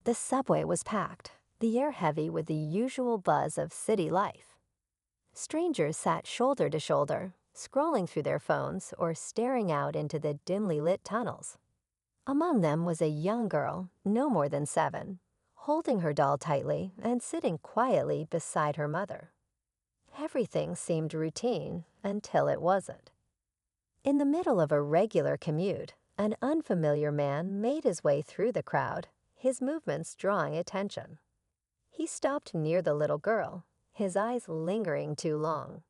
The subway was packed, the air heavy with the usual buzz of city life. Strangers sat shoulder to shoulder, scrolling through their phones or staring out into the dimly lit tunnels. Among them was a young girl, no more than 7, holding her doll tightly and sitting quietly beside her mother. Everything seemed routine until it wasn't. In the middle of a regular commute, an unfamiliar man made his way through the crowd, his movements drawing attention. He stopped near the little girl, his eyes lingering too long.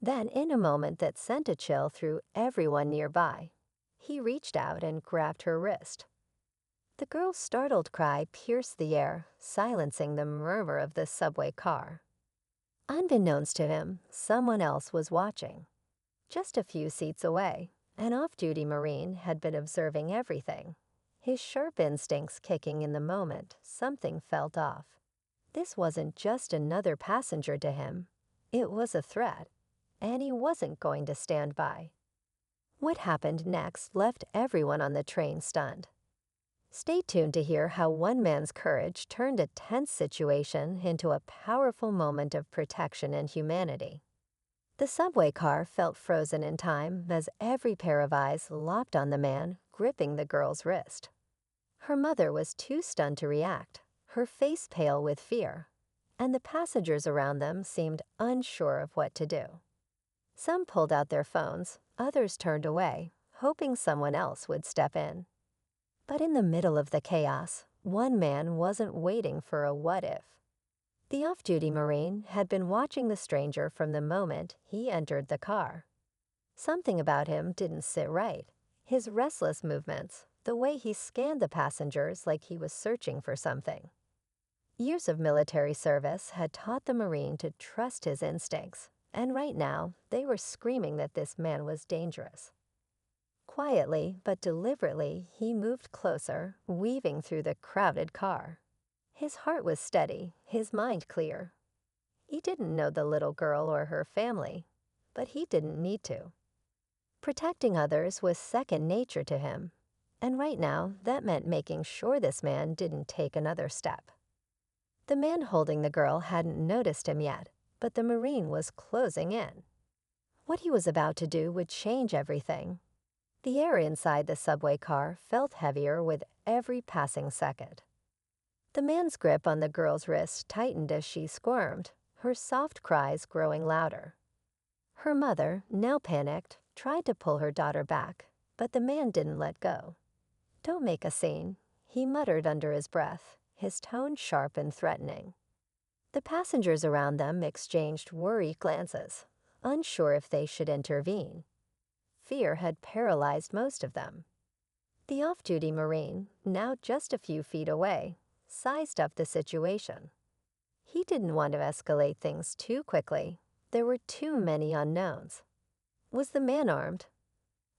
Then, in a moment that sent a chill through everyone nearby, he reached out and grabbed her wrist. The girl's startled cry pierced the air, silencing the murmur of the subway car. Unbeknownst to him, someone else was watching. Just a few seats away, an off-duty Marine had been observing everything. His sharp instincts kicking in the moment something felt off. This wasn't just another passenger to him. It was a threat, and he wasn't going to stand by. What happened next left everyone on the train stunned. Stay tuned to hear how one man's courage turned a tense situation into a powerful moment of protection and humanity. The subway car felt frozen in time as every pair of eyes locked on the man gripping the girl's wrist. Her mother was too stunned to react, her face pale with fear, and the passengers around them seemed unsure of what to do. Some pulled out their phones, others turned away, hoping someone else would step in. But in the middle of the chaos, one man wasn't waiting for a what if. The off-duty Marine had been watching the stranger from the moment he entered the car. Something about him didn't sit right. His restless movements, the way he scanned the passengers like he was searching for something. Years of military service had taught the Marine to trust his instincts, and right now they were screaming that this man was dangerous. Quietly but deliberately, he moved closer, weaving through the crowded car. His heart was steady, his mind clear. He didn't know the little girl or her family, but he didn't need to. Protecting others was second nature to him, and right now that meant making sure this man didn't take another step. The man holding the girl hadn't noticed him yet, but the Marine was closing in. What he was about to do would change everything. The air inside the subway car felt heavier with every passing second. The man's grip on the girl's wrist tightened as she squirmed, her soft cries growing louder. Her mother, now panicked, tried to pull her daughter back, but the man didn't let go. "Don't make a scene," he muttered under his breath, his tone sharp and threatening. The passengers around them exchanged worried glances, unsure if they should intervene. Fear had paralyzed most of them. The off-duty Marine, now just a few feet away, sized up the situation. He didn't want to escalate things too quickly. There were too many unknowns. Was the man armed?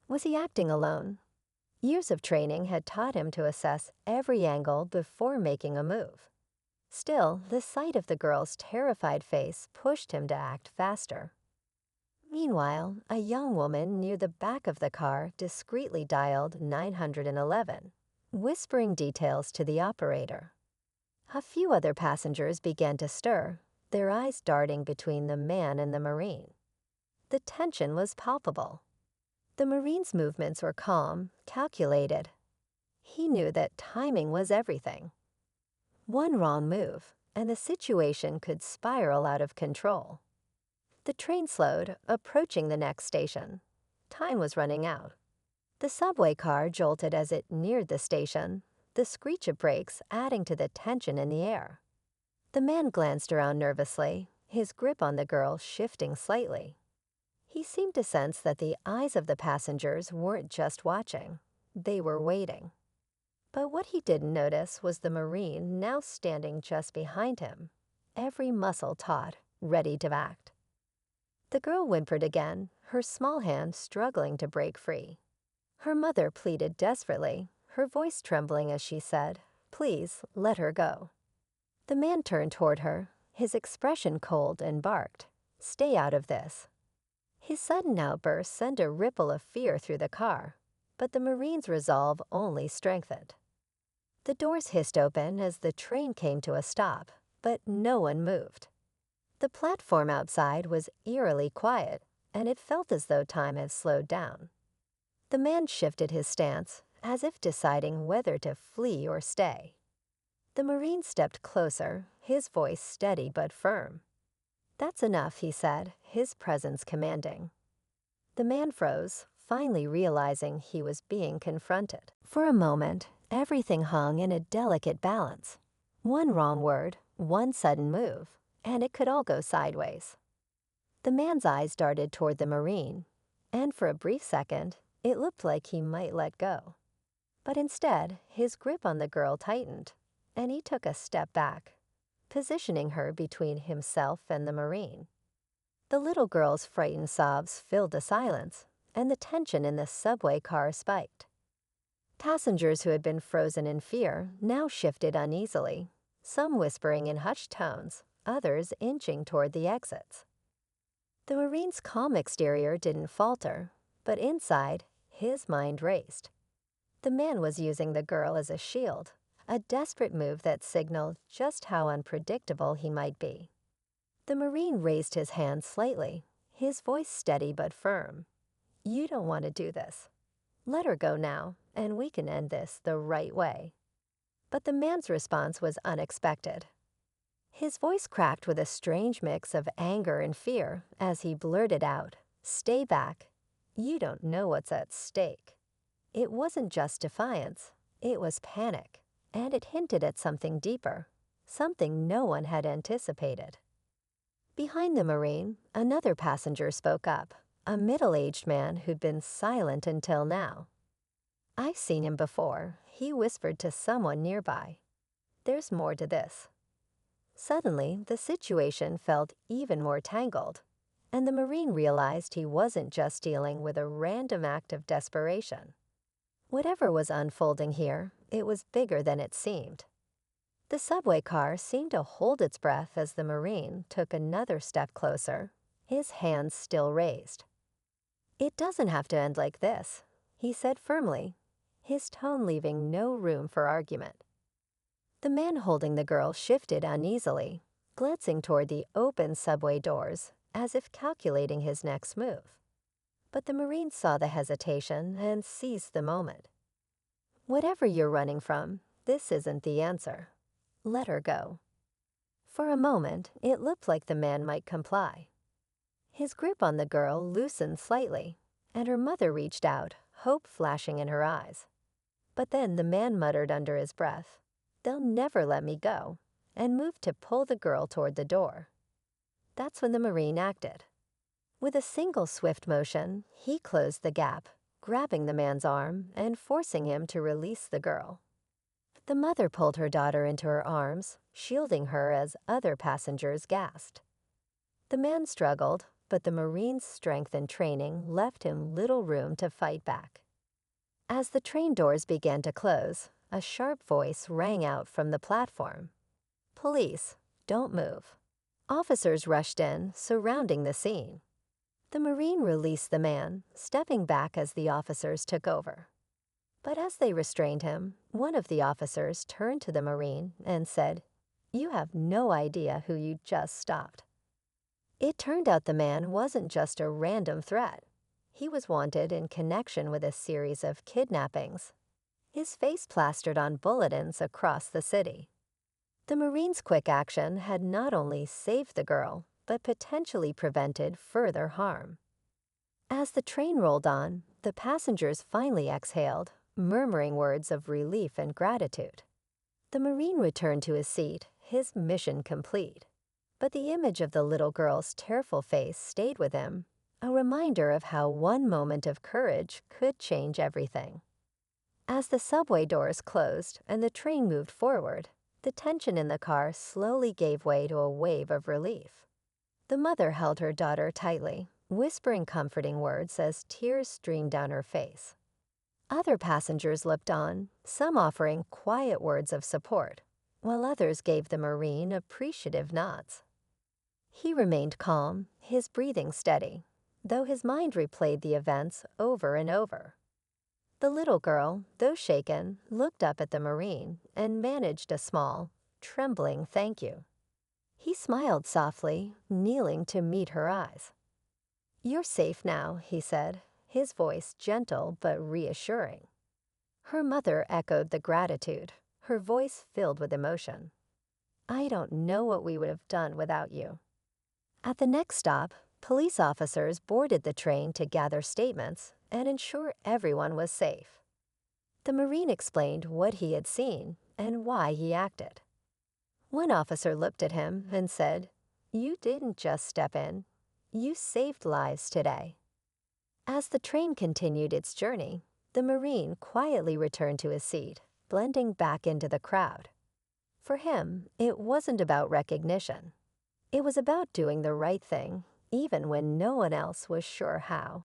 Was he acting alone? Years of training had taught him to assess every angle before making a move. Still, the sight of the girl's terrified face pushed him to act faster. Meanwhile, a young woman near the back of the car discreetly dialed 911, whispering details to the operator. A few other passengers began to stir, their eyes darting between the man and the Marine. The tension was palpable. The Marine's movements were calm, calculated. He knew that timing was everything. One wrong move, and the situation could spiral out of control. The train slowed, approaching the next station. Time was running out. The subway car jolted as it neared the station, the screech of brakes adding to the tension in the air. The man glanced around nervously, his grip on the girl shifting slightly. He seemed to sense that the eyes of the passengers weren't just watching, they were waiting. But what he didn't notice was the Marine now standing just behind him, every muscle taut, ready to act. The girl whimpered again, her small hand struggling to break free. Her mother pleaded desperately, her voice trembling as she said, "Please, let her go." The man turned toward her, his expression cold, and barked, "Stay out of this." His sudden outburst sent a ripple of fear through the car, but the Marine's resolve only strengthened. The doors hissed open as the train came to a stop, but no one moved. The platform outside was eerily quiet, and it felt as though time had slowed down. The man shifted his stance, as if deciding whether to flee or stay. The Marine stepped closer, his voice steady but firm. "That's enough," he said, his presence commanding. The man froze, finally realizing he was being confronted. For a moment, everything hung in a delicate balance. One wrong word, one sudden move, and it could all go sideways. The man's eyes darted toward the Marine, and for a brief second, it looked like he might let go. But instead, his grip on the girl tightened, and he took a step back, positioning her between himself and the Marine. The little girl's frightened sobs filled the silence, and the tension in the subway car spiked. Passengers who had been frozen in fear now shifted uneasily, some whispering in hushed tones, others inching toward the exits. The Marine's calm exterior didn't falter, but inside, his mind raced. The man was using the girl as a shield, a desperate move that signaled just how unpredictable he might be. The Marine raised his hand slightly, his voice steady but firm. "You don't want to do this. Let her go now, and we can end this the right way." But the man's response was unexpected. His voice cracked with a strange mix of anger and fear as he blurted out, "Stay back. You don't know what's at stake." It wasn't just defiance, it was panic, and it hinted at something deeper, something no one had anticipated. Behind the Marine, another passenger spoke up, a middle-aged man who'd been silent until now. "I've seen him before," he whispered to someone nearby. "There's more to this." Suddenly, the situation felt even more tangled, and the Marine realized he wasn't just dealing with a random act of desperation. Whatever was unfolding here, it was bigger than it seemed. The subway car seemed to hold its breath as the Marine took another step closer, his hands still raised. "It doesn't have to end like this," he said firmly, his tone leaving no room for argument. The man holding the girl shifted uneasily, glancing toward the open subway doors as if calculating his next move. But the Marine saw the hesitation and seized the moment. "Whatever you're running from, this isn't the answer. Let her go." For a moment, it looked like the man might comply. His grip on the girl loosened slightly, and her mother reached out, hope flashing in her eyes. But then the man muttered under his breath, "They'll never let me go," and moved to pull the girl toward the door. That's when the Marine acted. With a single swift motion, he closed the gap, grabbing the man's arm and forcing him to release the girl. The mother pulled her daughter into her arms, shielding her as other passengers gasped. The man struggled, but the Marine's strength and training left him little room to fight back. As the train doors began to close, a sharp voice rang out from the platform. "Police, don't move." Officers rushed in, surrounding the scene. The Marine released the man, stepping back as the officers took over. But as they restrained him, one of the officers turned to the Marine and said, "You have no idea who you just stopped." It turned out the man wasn't just a random threat. He was wanted in connection with a series of kidnappings, his face plastered on bulletins across the city. The Marine's quick action had not only saved the girl, but potentially prevented further harm. As the train rolled on, the passengers finally exhaled, murmuring words of relief and gratitude. The Marine returned to his seat, his mission complete. But the image of the little girl's tearful face stayed with him, a reminder of how one moment of courage could change everything. As the subway doors closed and the train moved forward, the tension in the car slowly gave way to a wave of relief. The mother held her daughter tightly, whispering comforting words as tears streamed down her face. Other passengers looked on, some offering quiet words of support, while others gave the Marine appreciative nods. He remained calm, his breathing steady, though his mind replayed the events over and over. The little girl, though shaken, looked up at the Marine and managed a small, trembling thank you. He smiled softly, kneeling to meet her eyes. "You're safe now," he said, his voice gentle but reassuring. Her mother echoed the gratitude, her voice filled with emotion. "I don't know what we would have done without you." At the next stop, police officers boarded the train to gather statements and ensure everyone was safe. The Marine explained what he had seen and why he acted. One officer looked at him and said, "You didn't just step in. You saved lives today." As the train continued its journey, the Marine quietly returned to his seat, blending back into the crowd. For him, it wasn't about recognition. It was about doing the right thing, even when no one else was sure how.